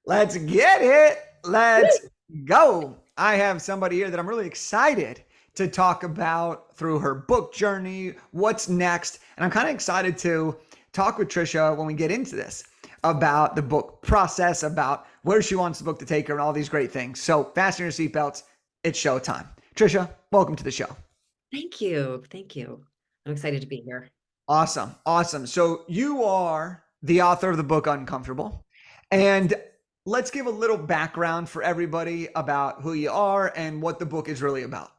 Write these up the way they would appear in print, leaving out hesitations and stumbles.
Let's get it. Let's go. I have somebody here that I'm really excited to talk about through her book journey, what's next. And I'm kind of excited to talk with Trisha when we get into this about the book process, about where she wants the book to take her, and all these great things. So, fasten your seatbelts. It's showtime. Trisha, welcome to the show. Thank you. Thank you. I'm excited to be here. Awesome. Awesome. So you are the author of the book Uncomfortable. And let's give a little background for everybody about who you are and what the book is really about.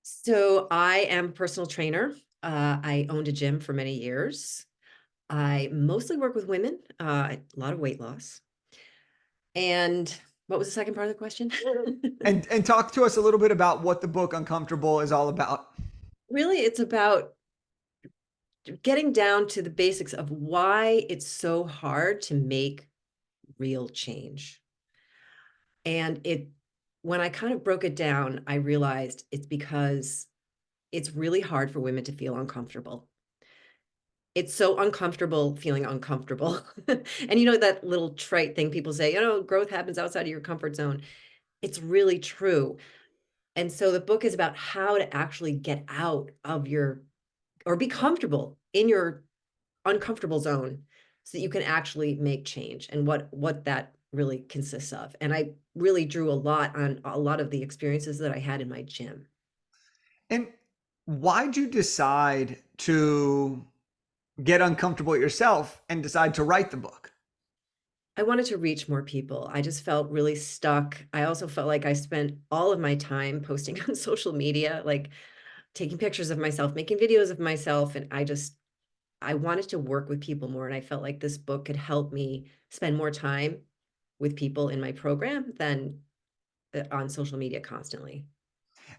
So I am a personal trainer. I owned a gym for many years. I mostly work with women, a lot of weight loss. And what was the second part of the question? And talk to us a little bit about what the book Uncomfortable is all about. Really, it's about getting down to the basics of why it's so hard to make real change. And when I kind of broke it down, I realized it's because it's really hard for women to feel uncomfortable. It's so uncomfortable feeling uncomfortable. And you know that little trite thing people say, growth happens outside of your comfort zone. It's really true. And so the book is about how to actually get out of your or be comfortable in your uncomfortable zone so that you can actually make change and what that really consists of. And I really drew a lot on a lot of the experiences that I had in my gym. And why'd you decide to get uncomfortable yourself and decide to write the book? I wanted to reach more people. I just felt really stuck. I also felt like I spent all of my time posting on social media, like taking pictures of myself, making videos of myself. And I wanted to work with people more. And I felt like this book could help me spend more time with people in my program than on social media constantly.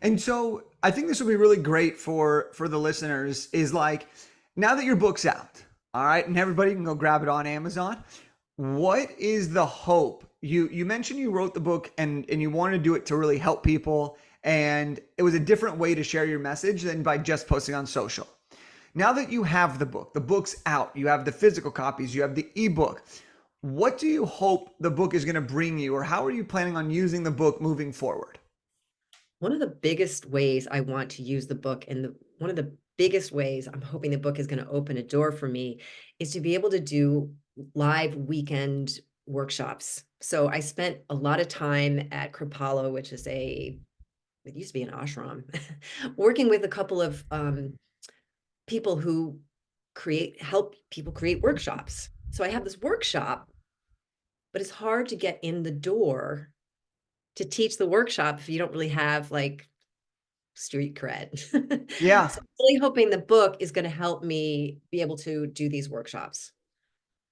And so I think this will be really great for the listeners is like now that your book's out, all right, and everybody can go grab it on Amazon. What is the hope? You mentioned you wrote the book and you wanted to do it to really help people, and it was a different way to share your message than by just posting on social. Now that you have the book's out, you have the physical copies, you have the ebook. What do you hope the book is going to bring you, or how are you planning on using the book moving forward? One of the biggest ways I want to use the book, and one of the biggest ways I'm hoping the book is going to open a door for me, is to be able to do live weekend workshops. So I spent a lot of time at Kripalu, which is it used to be an ashram, working with a couple of people who help people create workshops. So I have this workshop, but it's hard to get in the door to teach the workshop if you don't really have like street cred. Yeah, So I'm really hoping the book is going to help me be able to do these workshops.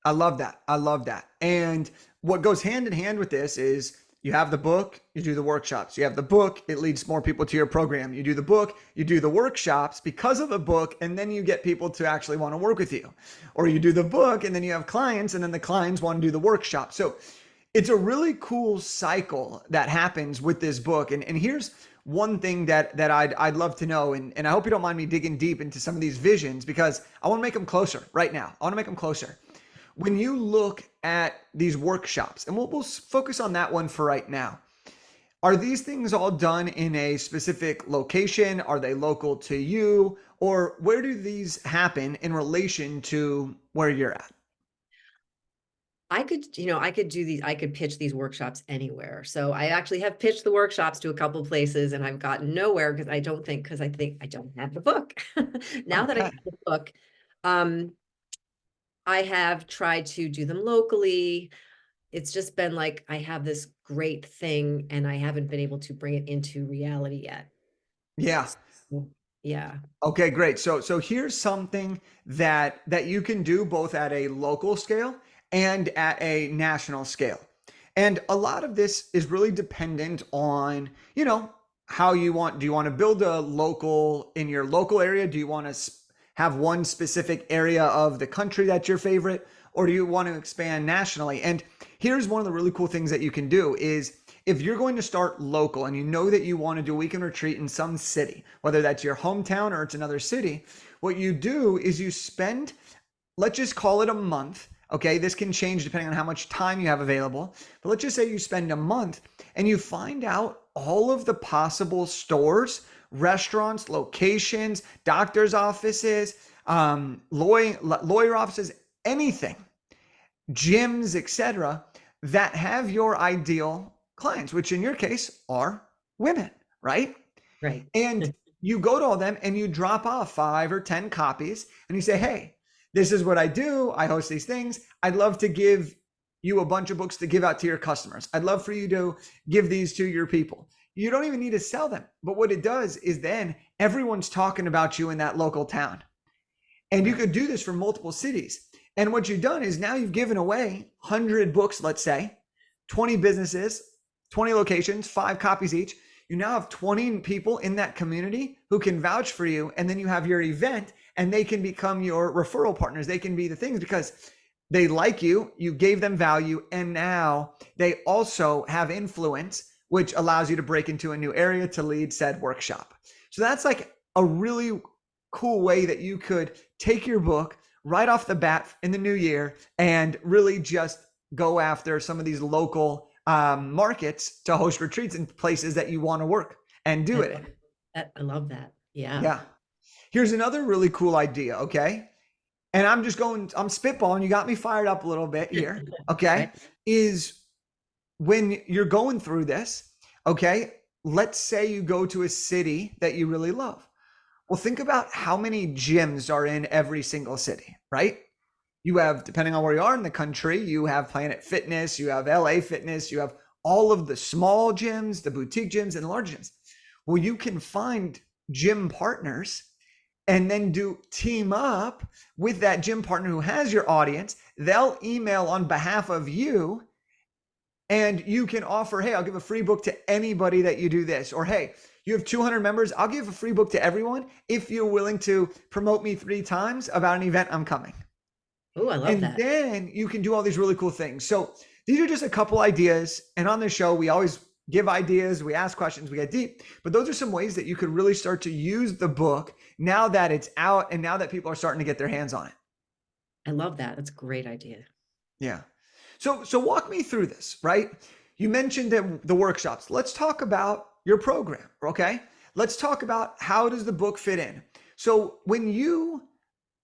I love that. I love that. And what goes hand in hand with this is you have the book, you do the workshops. You have the book, it leads more people to your program. You do the book, you do the workshops because of the book, and then you get people to actually want to work with you. Or you do the book, and then you have clients, and then the clients want to do the workshop. So it's a really cool cycle that happens with this book. And here's one thing that I'd love to know, and I hope you don't mind me digging deep into some of these visions because I want to make them closer right now. I want to make them closer. When you look at these workshops, and we'll focus on that one for right now, are these things all done in a specific location? Are they local to you? Or where do these happen in relation to where you're at? I could pitch these workshops anywhere. So I actually have pitched the workshops to a couple of places and I've gotten nowhere because I think I don't have the book. Now that I Okay. have the book, um, I have tried to do them locally. It's just been like I have this great thing and I haven't been able to bring it into reality yet. Yeah. So, yeah. Okay, great. So here's something that you can do both at a local scale and at a national scale. And a lot of this is really dependent on, how you want. Do you want to build a local in your local area? Do you want to have one specific area of the country that's your favorite? Or do you want to expand nationally? And here's one of the really cool things that you can do is if you're going to start local and you know that you want to do a weekend retreat in some city, whether that's your hometown or it's another city, what you do is you spend, let's just call it a month Okay, this can change depending on how much time you have available. But let's just say you spend a month and you find out all of the possible stores, restaurants, locations, doctor's offices, lawyer offices, anything, gyms, etc., that have your ideal clients, which in your case are women, right? Right. And you go to all them and you drop off 5 or 10 copies and you say, hey, this is what I do. I host these things. I'd love to give you a bunch of books to give out to your customers. I'd love for you to give these to your people. You don't even need to sell them. But what it does is then everyone's talking about you in that local town. And you could do this for multiple cities. And what you've done is now you've given away 100 books, let's say, 20 businesses, 20 locations, 5 copies each. You now have 20 people in that community who can vouch for you. And then you have your event and they can become your referral partners. They can be the things because they like you, you gave them value, and now they also have influence, which allows you to break into a new area to lead said workshop. So that's like a really cool way that you could take your book right off the bat in the new year and really just go after some of these local markets to host retreats in places that you want to work and do it in. I love that. Yeah. Yeah. Here's another really cool idea. Okay. And I'm spitballing. You got me fired up a little bit here. Okay. Right. Is when you're going through this, okay, let's say you go to a city that you really love. Well, think about how many gyms are in every single city, right? You have, depending on where you are in the country, you have Planet Fitness, you have LA Fitness, you have all of the small gyms, the boutique gyms, and the large gyms. Well, you can find gym partners and then team up with that gym partner who has your audience. They'll email on behalf of you and you can offer, hey, I'll give a free book to anybody that you do this. Or, hey, you have 200 members. I'll give a free book to everyone if you're willing to promote me 3 times about an event I'm coming. Oh, I love And that. then you can do all these really cool things. So these are just a couple ideas. And on this show, we always give ideas, we ask questions, we get deep. But those are some ways that you could really start to use the book now that it's out and now that people are starting to get their hands on it. I love that. That's a great idea. Yeah. So walk me through this, right? You mentioned the workshops. Let's talk about your program, okay? Let's talk about how does the book fit in. So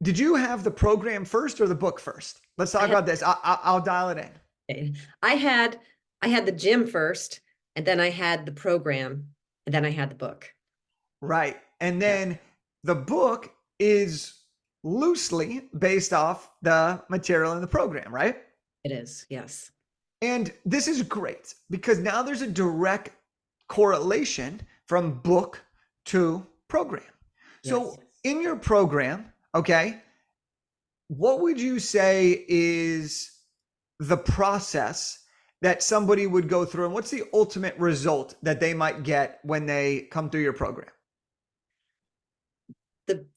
did you have the program first or the book first? Let's talk about this. I'll dial it in. I had the gym first, and then I had the program, and then I had the book. Right. And then the book is loosely based off the material in the program, right? It is, yes. And this is great because now there's a direct correlation from book to program. So in your program, okay, what would you say is the process that somebody would go through and what's the ultimate result that they might get when they come through your program?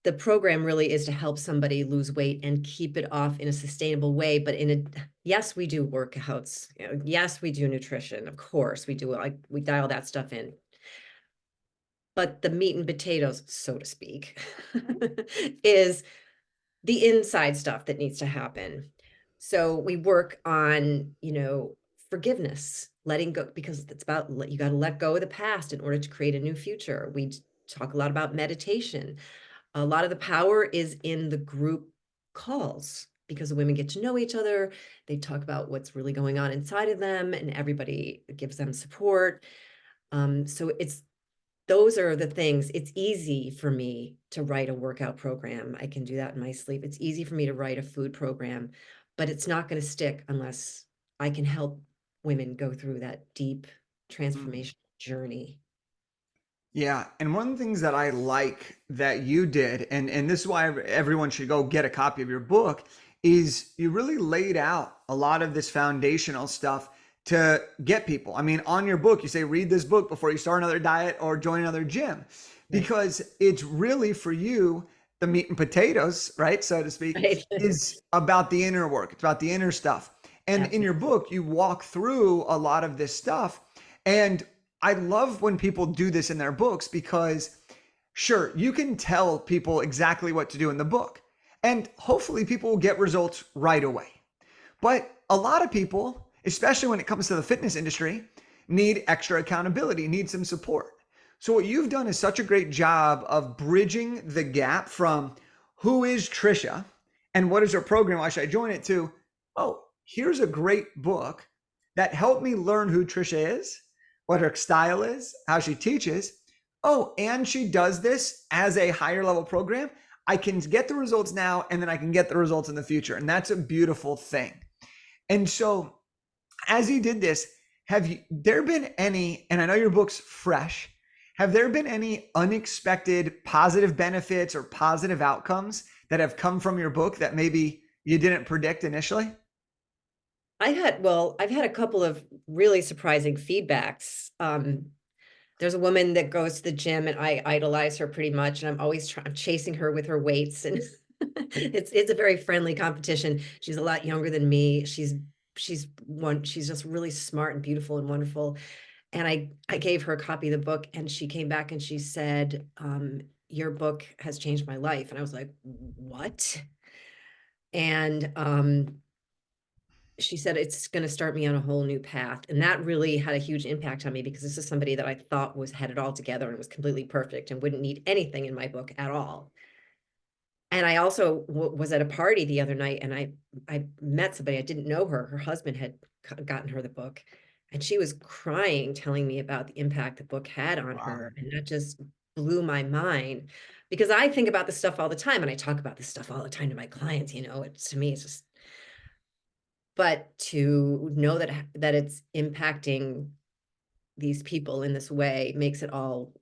The program really is to help somebody lose weight and keep it off in a sustainable way. But yes, we do workouts. Yes, we do nutrition. Of course, we do. We dial that stuff in. But the meat and potatoes, so to speak, is the inside stuff that needs to happen. So we work on, forgiveness, letting go, because it's about you got to let go of the past in order to create a new future. We talk a lot about meditation. A lot of the power is in the group calls because the women get to know each other. They talk about what's really going on inside of them, and everybody gives them support. So those are the things. It's easy for me to write a workout program. I can do that in my sleep. It's easy for me to write a food program, but it's not going to stick unless I can help women go through that deep transformation journey. Yeah. And one of the things that I like that you did, and this is why everyone should go get a copy of your book, is you really laid out a lot of this foundational stuff to get people. I mean, on your book, you say, read this book before you start another diet or join another gym, because it's really for you, the meat and potatoes, right? So to speak, is about the inner work. It's about the inner stuff. And in your book, you walk through a lot of this stuff. And I love when people do this in their books because sure, you can tell people exactly what to do in the book and hopefully people will get results right away. But a lot of people, especially when it comes to the fitness industry, need extra accountability, need some support. So, what you've done is such a great job of bridging the gap from who is Trisha and what is her program? Why should I join it? To, oh, here's a great book that helped me learn who Trisha is, what her style is, how she teaches. Oh, and she does this as a higher level program. I can get the results now and then I can get the results in the future. And that's a beautiful thing. And so, as you did this, have you there been any, and I know your book's fresh, have there been any unexpected positive benefits or positive outcomes that have come from your book that maybe you didn't predict initially? I've had a couple of really surprising feedbacks. There's a woman that goes to the gym and I idolize her pretty much, and I'm chasing her with her weights, and it's a very friendly competition. She's a lot younger than me. She's just really smart and beautiful and wonderful. And I gave her a copy of the book, and she came back and she said, "Your book has changed my life." And I was like, "What?" And she said, "It's going to start me on a whole new path." And that really had a huge impact on me, because this is somebody that I thought had it all together and was completely perfect and wouldn't need anything in my book at all. And I also was at a party the other night, and I met somebody. I didn't know her. Her husband had gotten her the book, and she was crying, telling me about the impact the book had on Wow. her. And that just blew my mind, because I think about this stuff all the time, and I talk about this stuff all the time to my clients. To me, it's just, but to know that it's impacting these people in this way makes it all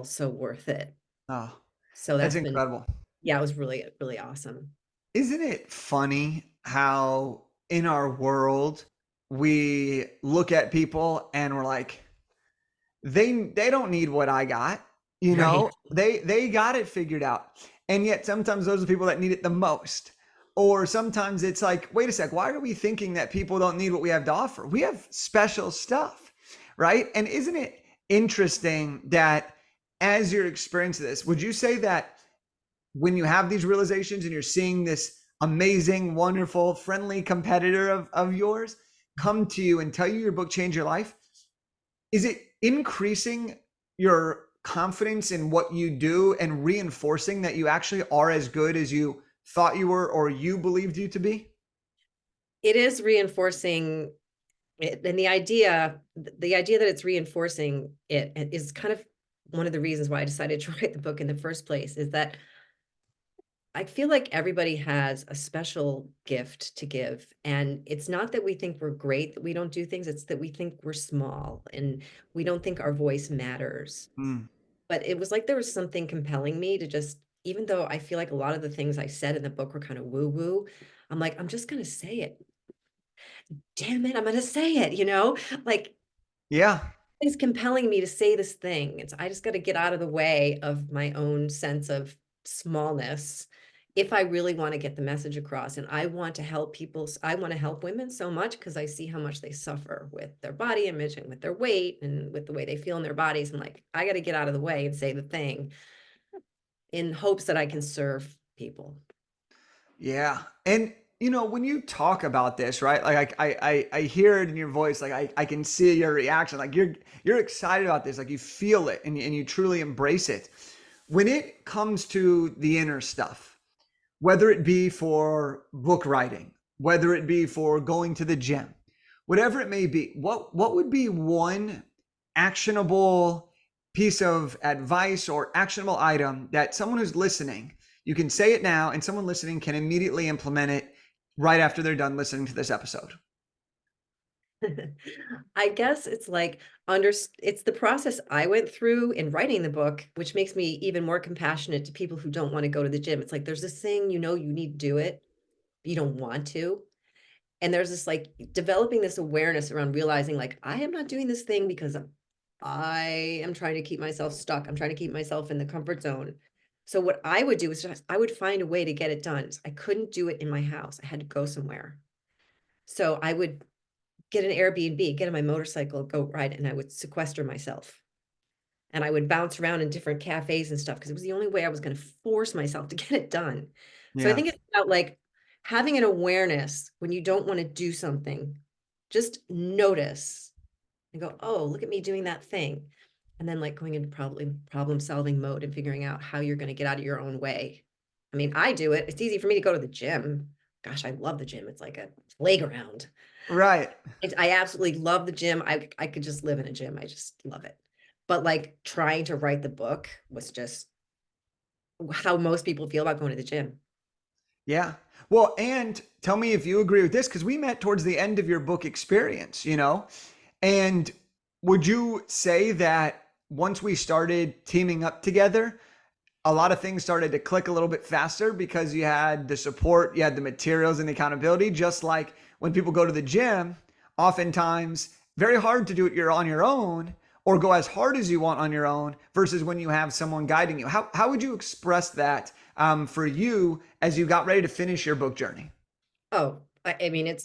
so worth it. Oh, So that's that's been, incredible. yeah, it was really, really awesome. Isn't it funny how in our world we look at people and we're like, they don't need what I got, you Right. know? They got it figured out. And yet sometimes those are people that need it the most. Or sometimes it's like, wait a sec, why are we thinking that people don't need what we have to offer? We have special stuff, right? And isn't it interesting that as you're experiencing this, would you say that when you have these realizations and you're seeing this amazing, wonderful, friendly competitor of yours come to you and tell you your book changed your life, is it increasing your confidence in what you do and reinforcing that you actually are as good as you thought you were or you believed you to be? It is reinforcing it, and the idea that it's reinforcing it is kind of one of the reasons why I decided to write the book in the first place, is that I feel like everybody has a special gift to give. And it's not that we think we're great, that we don't do things, it's that we think we're small and we don't think our voice matters. Mm, But it was like there was something compelling me to just, even though I feel like a lot of the things I said in the book were kind of woo woo, I'm like, I'm just going to say it. Damn it, I'm going to say it, Like, yeah. it's compelling me to say this thing. I just got to get out of the way of my own sense of smallness if I really want to get the message across. And I want to help people. I want to help women so much because I see how much they suffer with their body image and with their weight and with the way they feel in their bodies. And like, I got to get out of the way and say the thing in hopes that I can serve people. Yeah. And when you talk about this, right? Like I hear it in your voice, like I can see your reaction. Like you're excited about this, like you feel it and you truly embrace it. When it comes to the inner stuff, whether it be for book writing, whether it be for going to the gym, whatever it may be, what would be one actionable piece of advice or actionable item that someone who's listening, you can say it now and someone listening can immediately implement it right after they're done listening to this episode? I guess it's like it's the process I went through in writing the book, which makes me even more compassionate to people who don't want to go to the gym. It's like there's this thing, you need to do it, but you don't want to. And there's this like developing this awareness around realizing like I am not doing this thing because I am trying to keep myself stuck. I'm trying to keep myself in the comfort zone. So what I would do is just I would find a way to get it done. I couldn't do it in my house. I had to go somewhere. So I would get an Airbnb, get on my motorcycle, go ride, and I would sequester myself. And I would bounce around in different cafes and stuff because it was the only way I was going to force myself to get it done. So I Yeah. think it's about like having an awareness when you don't want to do something, just notice and go, oh, look at me doing that thing. And then like going into problem solving mode and figuring out how you're going to get out of your own way. I mean, I do it. It's easy for me to go to the gym. Gosh, I love the gym. It's like a playground. Right. I absolutely love the gym. I could just live in a gym. I just love it. But like trying to write the book was just how most people feel about going to the gym. Yeah. Well, and tell me if you agree with this, because we met towards the end of your book experience, you know? And would you say that once we started teaming up together, a lot of things started to click a little bit faster because you had the support, you had the materials and the accountability, just like when people go to the gym, oftentimes very hard to do it you're on your own or go as hard as you want on your own versus when you have someone guiding you. How would you express that for you as you got ready to finish your book journey? Oh, I mean,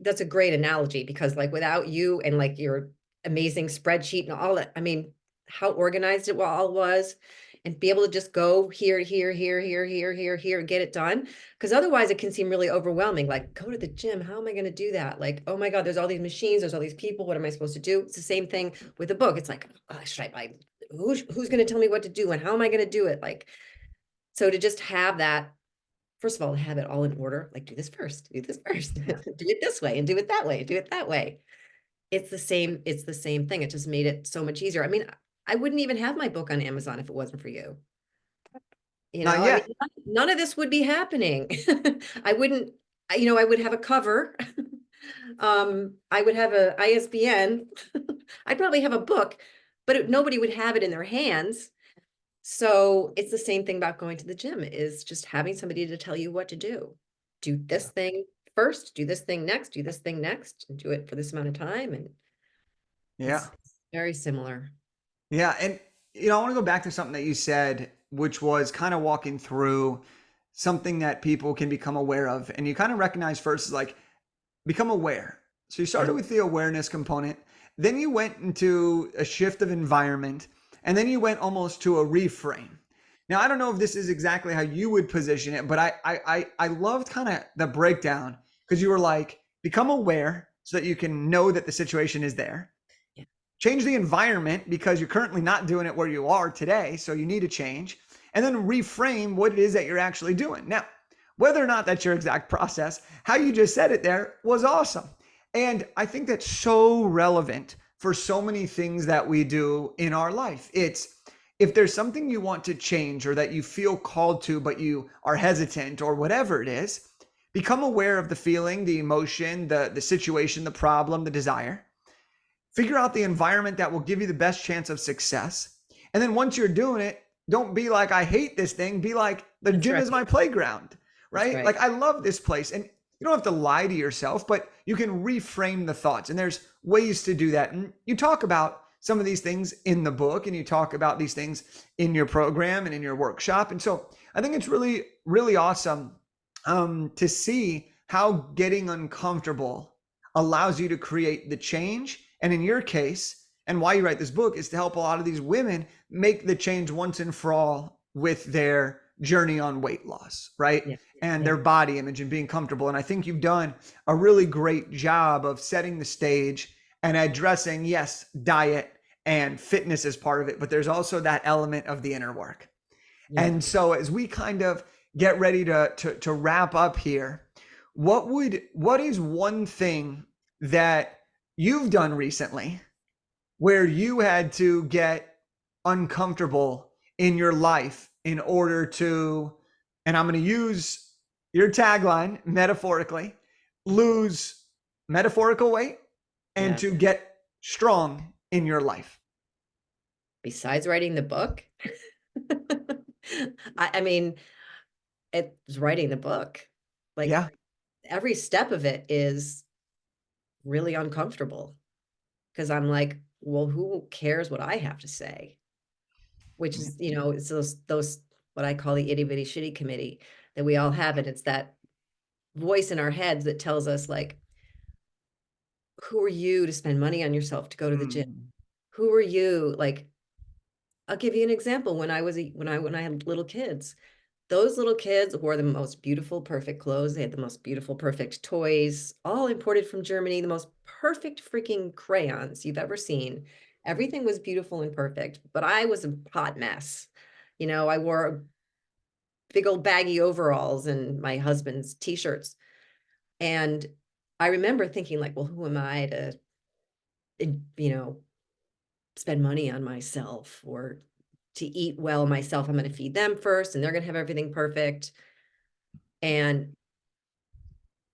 that's a great analogy because like without you and like your amazing spreadsheet and all that, I mean, how organized it all was and be able to just go here, here, here, here, here, here, here, and get it done. Because otherwise it can seem really overwhelming. Like, go to the gym. How am I going to do that? Like, oh my God, there's all these machines, there's all these people. What am I supposed to do? It's the same thing with a book. It's like, oh, should I buy who's going to tell me what to do and how am I going to do it? Like, so to just have that, first of all, have it all in order, like do this first, do this first, do Yeah. it this way and do it that way, do it that way. It's the same thing. It just made it so much easier. I mean, I wouldn't even have my book on Amazon if it wasn't for you. You Not know, I mean, yet. none of this would be happening. I wouldn't, you know, I would have a cover. I would have a ISBN. I'd probably have a book, but nobody would have it in their hands. So it's the same thing about going to the gym is just having somebody to tell you what to do. Do this thing first, do this thing next, do this thing next, and do it for this amount of time. And Yeah. it's very similar. Yeah. And, I want to go back to something that you said, which was kind of walking through something that people can become aware of. And you kind of recognize first is like, become aware. So you Yeah. started with the awareness component, then you went into a shift of environment, and then you went almost to a reframe. Now, I don't know if this is exactly how you would position it, but I loved kind of the breakdown because you were like, become aware so that you can know that the situation is there. Yeah. Change the environment because you're currently not doing it where you are today, so you need to change, and then reframe what it is that you're actually doing. Now, whether or not that's your exact process, how you just said it there was awesome. And I think that's so relevant for so many things that we do in our life. It's if there's something you want to change or that you feel called to, but you are hesitant or whatever it is, become aware of the feeling, the emotion, the situation, the problem, the desire. Figure out the environment that will give you the best chance of success. And then once you're doing it, don't be like, I hate this thing. Be like, the That's gym right. is my playground, That's right? right. Like, I love this place. And you don't have to lie to yourself, but you can reframe the thoughts. And there's ways to do that. And you talk about some of these things in the book and you talk about these things in your program and in your workshop. And so I think it's really, really awesome to see how getting uncomfortable allows you to create the change. And in your case, and why you write this book is to help a lot of these women make the change once and for all with their journey on weight loss, right? Yeah. And Yeah. their body image and being comfortable. And I think you've done a really great job of setting the stage and addressing, yes, diet and fitness is part of it, but there's also that element of the inner work. Yeah. And so as we kind of get ready to wrap up here, what is one thing that you've done recently where you had to get uncomfortable in your life in order to, and I'm going to use your tagline metaphorically, lose metaphorical weight and Yeah. to get strong in your life? Besides writing the book, I mean, it's writing the book. Like Yeah. every step of it is really uncomfortable because I'm like, well, who cares what I have to say? Which is, you know, it's those what I call the itty bitty shitty committee that we all have, and it's that voice in our heads that tells us like, who are you to spend money on yourself to go to the gym? Mm. Who are you? Like, I'll give you an example. When I had little kids, those little kids wore the most beautiful, perfect clothes. They had the most beautiful, perfect toys, all imported from Germany, the most perfect freaking crayons you've ever seen. Everything was beautiful and perfect, but I was a hot mess. I wore big old baggy overalls and my husband's t-shirts. And I remember thinking like, well, who am I to, you know, spend money on myself or to eat well myself? I'm going to feed them first and they're going to have everything perfect. And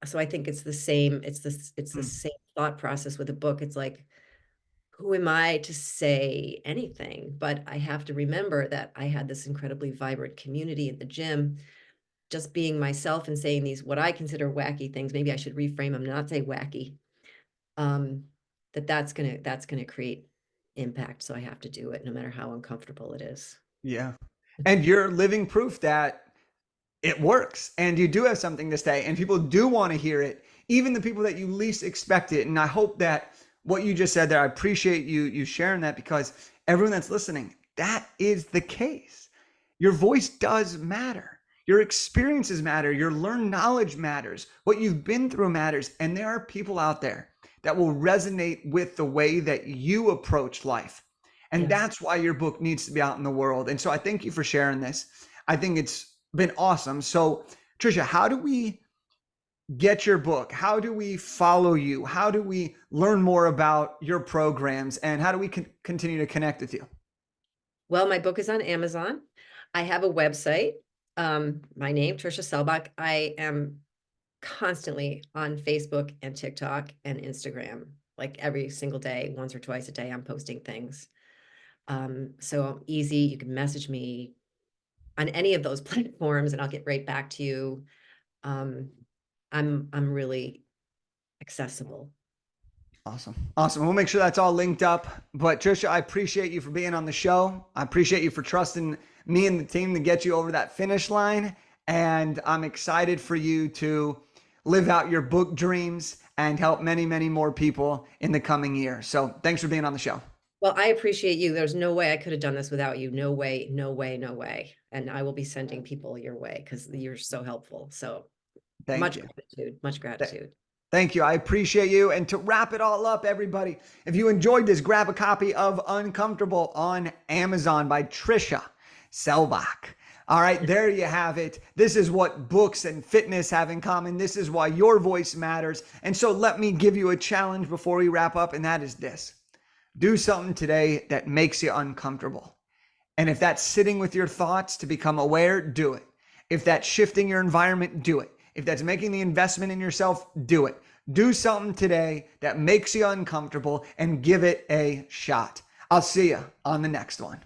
so I think it's the same, it's the Mm. same thought process with a book. It's like, who am I to say anything? But I have to remember that I had this incredibly vibrant community at the gym, just being myself and saying these, what I consider wacky things. Maybe I should reframe them, not say wacky. That's gonna create impact. So I have to do it no matter how uncomfortable it is. Yeah. And you're living proof that it works and you do have something to say and people do want to hear it, even the people that you least expect it. And I hope that what you just said there, I appreciate you sharing that, because everyone that's listening, that is the case. Your voice does matter. Your experiences matter. Your learned knowledge matters. What you've been through matters. And there are people out there that will resonate with the way that you approach life. And Yes. that's why your book needs to be out in the world. And so I thank you for sharing this. I think it's been awesome. So, Trisha, how do we get your book? How do we follow you? How do we learn more about your programs? And how do we continue to connect with you? Well, my book is on Amazon. I have a website. My name, Trisha Selbach. I am constantly on Facebook and TikTok and Instagram, like every single day, once or twice a day, I'm posting things. So easy. You can message me on any of those platforms and I'll get right back to you. Um, I'm really accessible. Awesome. Awesome. We'll make sure that's all linked up. But Trisha, I appreciate you for being on the show. I appreciate you for trusting me and the team to get you over that finish line. And I'm excited for you to live out your book dreams and help many, many more people in the coming year. So thanks for being on the show. Well, I appreciate you. There's no way I could have done this without you. No way, no way, no way. And I will be sending people your way because you're so helpful. So Thank much you. gratitude, much gratitude. Thank you. I appreciate you. And to wrap it all up, everybody, if you enjoyed this, grab a copy of Uncomfortable on Amazon by Trisha Selbach. All right, there you have it. This is what books and fitness have in common. This is why your voice matters. And so let me give you a challenge before we wrap up, and that is this. Do something today that makes you uncomfortable. And if that's sitting with your thoughts to become aware, do it. If that's shifting your environment, do it. If that's making the investment in yourself, do it. Do something today that makes you uncomfortable and give it a shot. I'll see you on the next one.